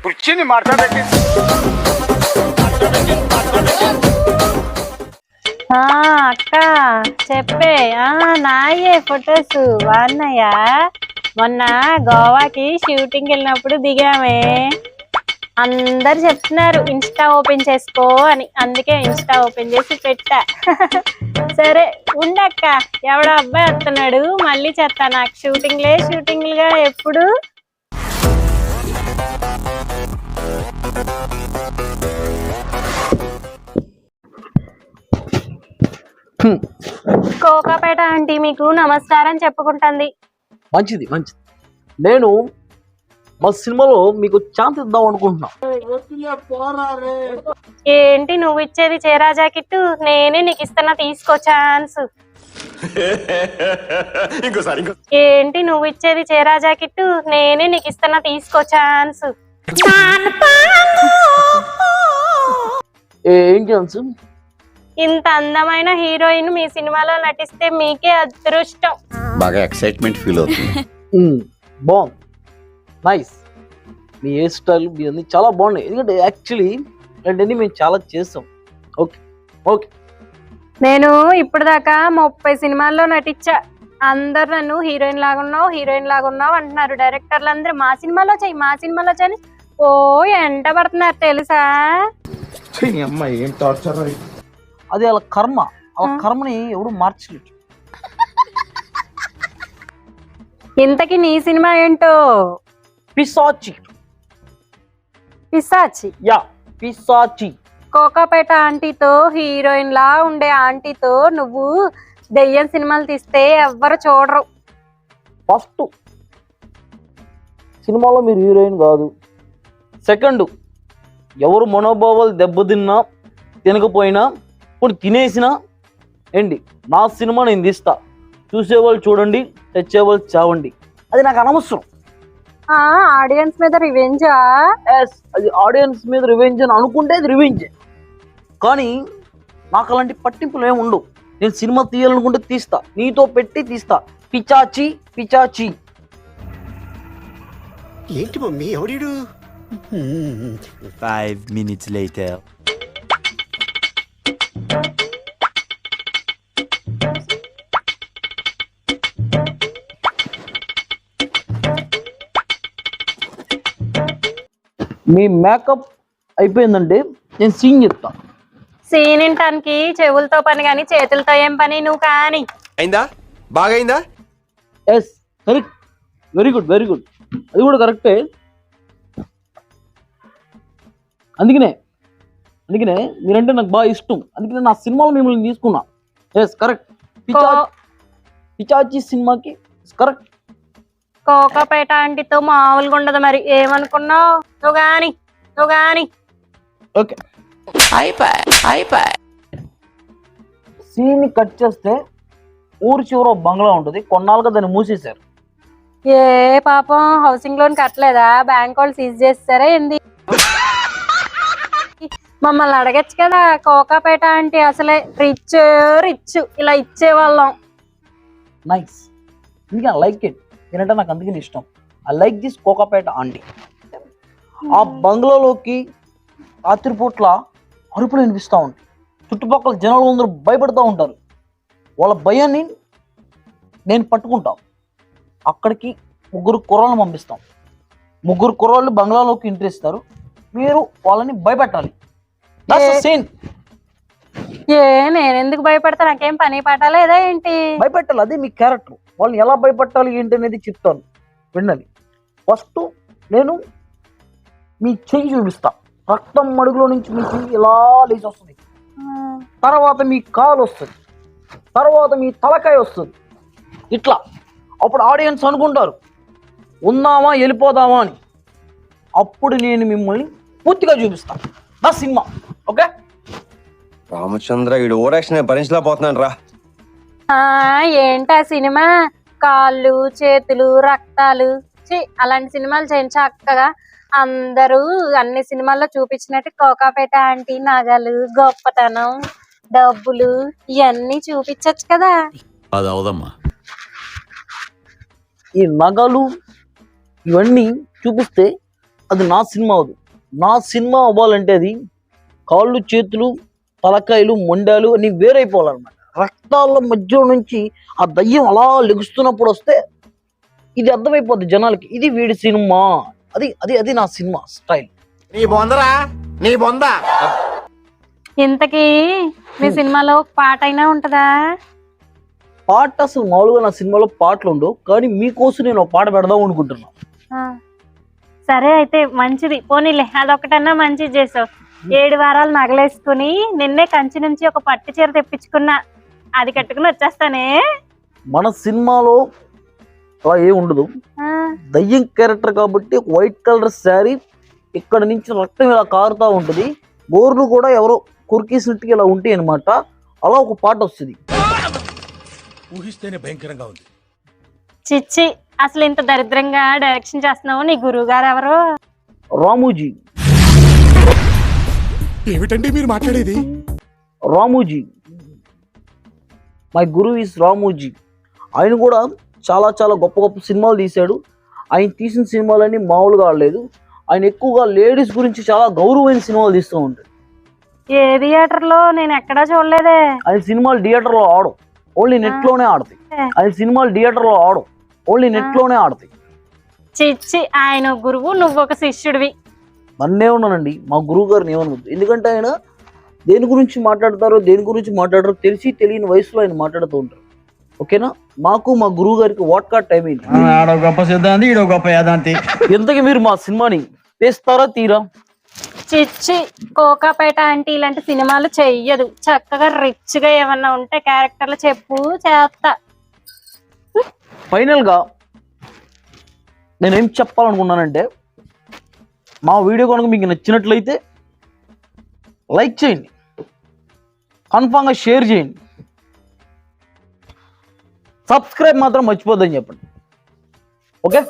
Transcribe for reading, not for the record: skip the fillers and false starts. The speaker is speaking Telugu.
కుర్చీని మాట్లాడండి. అక్క చెప్పే. నాయే ఫొటోస్ బాగున్నాయా? మొన్న గోవాకి షూటింగ్ వెళ్ళినప్పుడు దిగామే. అందరు చెప్తున్నారు ఇన్స్టా ఓపెన్ చేసుకో అని, అందుకే ఇన్స్టా ఓపెన్ చేసి పెట్టా. సరే ఉండక్క, ఎవడో అబ్బాయి వస్తున్నాడు, మళ్ళీ చేస్తా. నాకు షూటింగ్లుగా ఎప్పుడు. కోకాపేట ఆంటీ మీకు నమస్కారం చెప్పుకుంటుంది. మంచిది మంచిది. నేను మా సినిమాలో మీకు ఛాన్స్ ఇద్దాం అనుకుంటున్నా. ఏంటి నువ్వు ఇచ్చేది చీరా జాకెట్? నేనే నీకు ఇస్తున్నా, తీసుకో ఛాన్స్. ఏంటి నువ్వు ఇచ్చేది చీరా జాకెట్? నేనే నీకు ఇస్తున్నా, తీసుకో ఛాన్స్. ఏం ఛాన్స్? ఇంత అందమైన హీరోయిన్ మీ సినిమాలో నటిస్తే మీకే అదృష్టం. బాగా ఎక్సైట్మెంట్ ఫీల్ అవుతుంది. బాగుంది, నైస్. మీ హెయిర్ స్టైల్ మీ అన్ని చాలా బాగున్నాయి. ఎందుకంటే యాక్చువల్లీ ఇలాంటివన్నీ మేము చాలా చేస్తాం. Okay okay. నేను ఇప్పుడు దాకా 30 సినిమాల్లో నటించా. అందరు నన్ను హీరోయిన్ లాగున్నావు అంటున్నారు. డైరెక్టర్లు అందరూ మా సినిమాలో చెయ్యి ఓ ఎంట పడుతున్నారు తెలుసా? ఏం టార్చర్ అది. వాళ్ళ కర్మ, వాళ్ళ కర్మని ఎవరు మార్చలేదు. ఇంతకీ నీ సినిమా ఏంటో? పిశాచి. యా, పిశాచి. కోకాపేట ఆంటీతో, హీరోయిన్ లా ఉండే ఆంటీతో నువ్వు దెయ్యం సినిమాలు తీస్తే ఎవ్వరు చూడరు. ఫస్ట్ సినిమాలో మీరు హీరోయిన్ కాదు. సెకండ్, ఎవరు మనోభావాలు దెబ్బతిన్నా తినకపోయినా ఇప్పుడు తినేసినా ఏంటి, నా సినిమా నేను తీస్తా. చూసేవాళ్ళు చూడండి, తెచ్చేవాళ్ళు చావండి. అది నాకు అనవసరం. ఆడియన్స్ మీద రివెంజా? అది ఆడియన్స్ మీద రివెంజ్ అని అనుకుంటే అది రివెంజ్. కానీ నాకు అలాంటి పట్టింపులు ఏమి ఉండవు. నేను సినిమా తీయాలనుకుంటే తీస్తా, నీతో పెట్టి తీస్తా. పిచాచి పిచాచి. ఏంటి మమ్మీ ఎవడు? 5 minutes later. మీ మేకప్ అయిపోయిందంటే నేను సీన్ చెప్తా. సీన్ వినటానికి చెవులతో పని కానీ చేతులతో ఏం పని? నువ్వు కానీ అయిందా? బాగైందా? Yes, correct. Very good very good. అది కూడా కరెక్టే. అందుకనే మీరంటే నాకు బాగా ఇష్టం. అందుకనే నా సినిమాలో మిమ్మల్ని తీసుకున్నా. Yes correct. పిచాచి సినిమాకి కరెక్ట్. కోకాపేట ఆంటీతో మామూలుగా ఉండదు మరి. ఏమనుకున్నావు? నువ్వు గాని ఓకే. సీన్ కట్ చేస్తే ఊరు చివర బంగ్లా ఉంటుంది. కొన్నాళ్ళుగా దాన్ని మూసేశారు. ఏ పాపం, హౌసింగ్ లోన్ కట్టలేదా? బ్యాంక్ వాళ్ళు సీజ్ చేస్తారా ఏంది? మమ్మల్ని అడగచ్చు కదా. కోకాపేట ఆంటీ అసలే రిచ్ ఇలా ఇచ్చేవాళ్ళం. నైస్. అందుకే ఐ లైక్ ఇట్. నేనంటే నాకు అందుకని ఇష్టం. I like this Kokapet aunty. ఆ బంగ్లాలోకి రాత్రిపూట్ల అరుపులు వినిపిస్తూ ఉంటాయి. చుట్టుపక్కల జనాలు అందరూ భయపడుతూ ఉంటారు. వాళ్ళ భయాన్ని నేను పట్టుకుంటాం. అక్కడికి 3 కుర్రాళ్ళని పంపిస్తాం. 3 కుర్రాళ్ళు బంగ్లాలోకి ఎంట్రీ ఇస్తారు. మీరు వాళ్ళని భయపెట్టాలి. నేనెందుకు భయపడతా? నాకేం పని పట్టాలేదా ఏంటి? భయపెట్టాలి, అదే మీ క్యారెక్టర్. వాళ్ళని ఎలా భయపెట్టాలి ఏంటి అనేది చెప్తాను, విన్నది. ఫస్ట్ నేను మీ చెయ్యి చూపిస్తా. రక్తం మడుగులో నుంచి మీ చెయ్యి ఇలా లేచి వస్తుంది. తర్వాత మీ కాలు వస్తుంది. తర్వాత మీ తలకాయ వస్తుంది. ఇట్లా. అప్పుడు ఆడియన్స్ అనుకుంటారు ఉందామా వెళ్ళిపోదామా అని. అప్పుడు నేను మిమ్మల్ని పూర్తిగా చూపిస్తాను. నా సినిమా. ఓకే రామచంద్ర, వీడు ఓరాక్షన్ భరించలేకపోతున్నాను రా. ఏంటా సినిమా? కాళ్ళు చేతులు రక్తాలు అలాంటి సినిమాలు చేయించా చక్కగా. అందరూ అన్ని సినిమాల్లో చూపించినట్టు కోకాపేట ఆంటీ నగలు, గొప్పతనం, డబ్బులు ఇవన్నీ చూపించచ్చు కదా. అది అవదమ్మా. ఈ నగలు ఇవన్నీ చూపిస్తే అది నా సినిమా అవదు. నా సినిమా అవ్వాలంటే అది కాళ్ళు చేతులు తలకాయలు మొండాలు అన్ని వేరైపోవాలన్నమాట. రక్తాల మధ్య నుంచి ఆ దయ్యం అలా లెగుస్తున్నప్పుడు వస్తే ఇది అర్థమైపోద్ది జనాలకి, ఇది వీడి సినిమా. అది అది అది నా సినిమా స్టైల్. నీ బొందరా నీ బొంద. ఇంతకీ మీ సినిమాలో ఒక పాట అయినా ఉంటదా? పాట అసలు మామూలుగా నా సినిమాలో పాటలు ఉండవు, కానీ మీకోసం నేను ఒక పాట పెడదాం అనుకుంటున్నా. ఆ, సరే అయితే మంచిది, పోనీలే అదొకటన్నా మంచిది చేసావు. 7 వారాలు నగలేసుకుని నిన్నే కంచి నుంచి ఒక పట్టు చీర తెప్పించుకున్నా, అది కట్టుకుని వచ్చేస్తానే. మన సినిమాలో అలా ఏం ఉండదు, ఆ, దయ్యం క్యారెక్టర్ కాబట్టి ఒక వైట్ కలర్ శారీ, ఇక్కడ నుంచి రక్తం ఇలా కారుతా ఉంటుంది, గోర్లు కూడా ఎవరో కొరికేసినట్టుగా ఇలా ఉంటాయి అనమాట. అలా ఒక పాట వస్తుంది. ఊహిస్తేనే భయంకరంగా ఉంది. చిచ్చి, అసలు ఇంత దరిద్రంగా డైరెక్షన్ చేస్తున్నావు, నీ గురువు గారు ఎవరు? రామూజీ. ఏమిటండి మీరు మాట్లాడేది? రామూజీ, మై గురువు ఈస్ రామూజీ. ఆయన కూడా చాలా చాలా గొప్ప గొప్ప సినిమాలు తీశాడు. ఆయన తీసిన సినిమాలన్నీ మామూలుగా ఆడలేదు. ఆయన ఎక్కువగా లేడీస్ గురించి చాలా గౌరవమైన సినిమాలు తీస్తూ ఉంటాడు. ఏ థియేటర్ లో నేను ఎక్కడా చూడలేదే. ఆయన సినిమాలు థియేటర్లో ఆడవు, ఓన్లీ నెట్లోనే ఆడతాయి. ఆయన సినిమాలు థియేటర్లో ఆడవు, ఓన్లీ నెట్లోనే ఆడతాయి. చిచ్చి, ఆయన గురువు, నువ్వు ఒక శిష్యుడివి. నన్నే ఉన్నానండి, మా గురువు గారిని ఏమనవద్దు. ఎందుకంటే ఆయన దేని గురించి మాట్లాడతారో దేని గురించి మాట్లాడారో తెలిసి తెలియని వయసులో ఆయన మాట్లాడుతూ ఉంటారు. ఓకేనా? మాకు మా గురువు గారికి వాట్కా టైం అయింది. ఆడో గొప్ప సిద్ధాంతి, ఈడో గొప్ప యాదాంతి. ఎంతకి మీరు మా సినిమాని తీస్తారా తీరా? చిచ్చి, కోకాపేట ఆంటీ ఇలాంటి సినిమాలు చెయ్యదు. చక్కగా రిచ్ గా ఏమన్నా ఉంటే క్యారెక్టర్లు చెప్పు, చేస్తా. ఫైనల్ గా నేనేం చెప్పాలనుకున్నానంటే, మా వీడియో కనుక మీకు నచ్చినట్లయితే లైక్ చేయండి, కన్ఫామ్గా షేర్ చేయండి, సబ్స్క్రైబ్ మాత్రం మర్చిపోద్దని చెప్పండి. ఓకే?